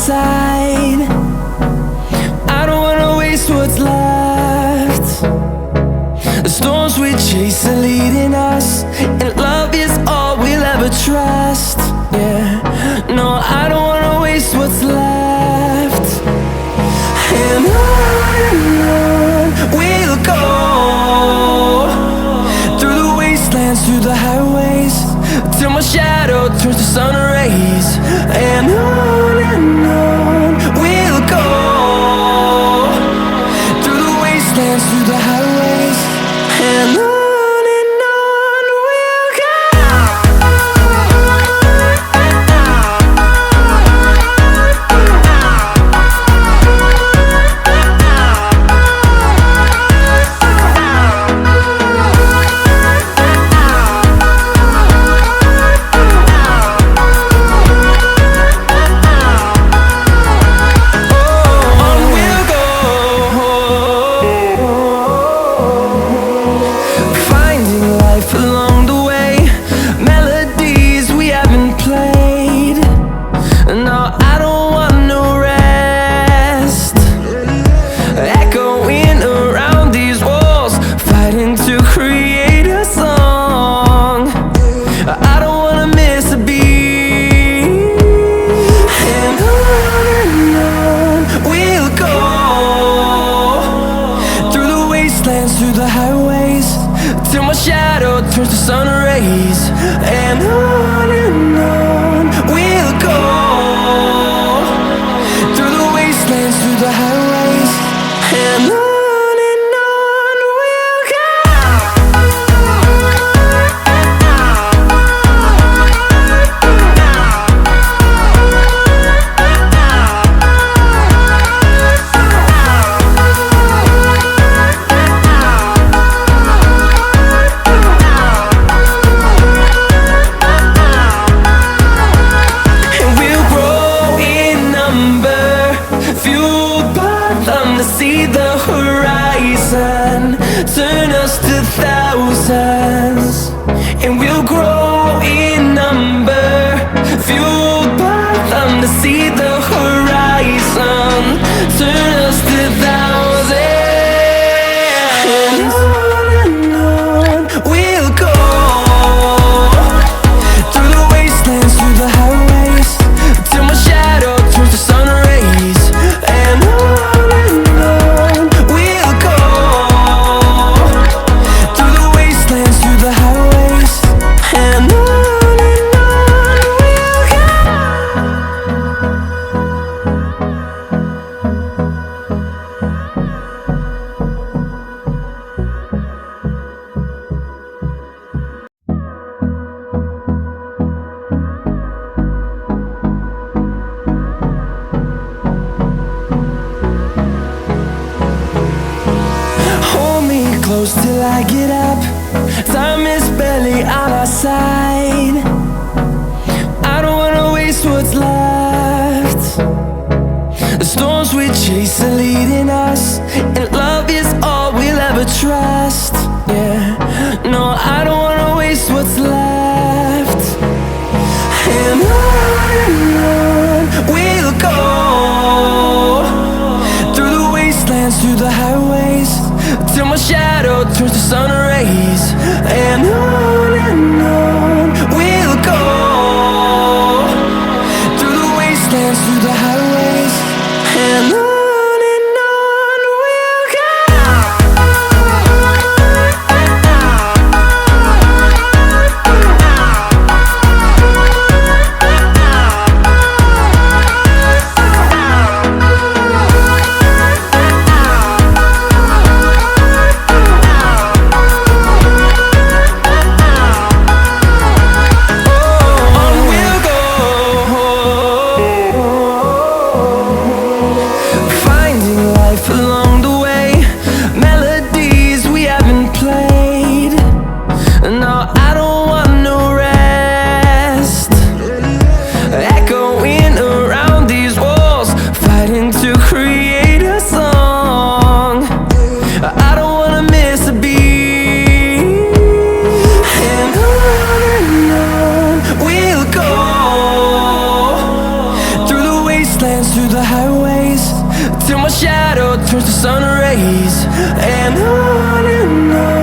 side. I don't wanna waste what's left. The storms we chase are leading us, and love is all we'll ever trust. Yeah, no, I don't wanna waste what's left. And on we'll go, through the wastelands, through the highways, till my shadow turns to sun rays. And on we'll go, through the wastelands, through the highways, and on. Along the way, melodies we haven't played. No, I don't want no rest. Echoing around these walls, fighting to create a song. I don't wanna miss a beat. And on we'll go, through the wastelands, through the highways, till my shadow turns to sun rays. And on we'll go, through the wastelands, through the highways, and on we'll go. See the horizon, turn us to thousands, and we'll grow in number, fueled by them to see the horizon, turn us to thousands. And on we'll go, through the wastelands, through the highways, till my shadow turns to sun rays. And close till I get up, time is barely on our side. I don't wanna waste what's left. The storms we chase are leading us, and love is all we'll ever trust. Yeah, no, I don't wanna waste what's left. And on we'll go, through the wastelands, through the highways, till my shadow turns to sun rays. And on we'll go, through the wastelands, through the highways, and on. Oh, wastelands, through the highways, till my shadow turns to sun rays. And on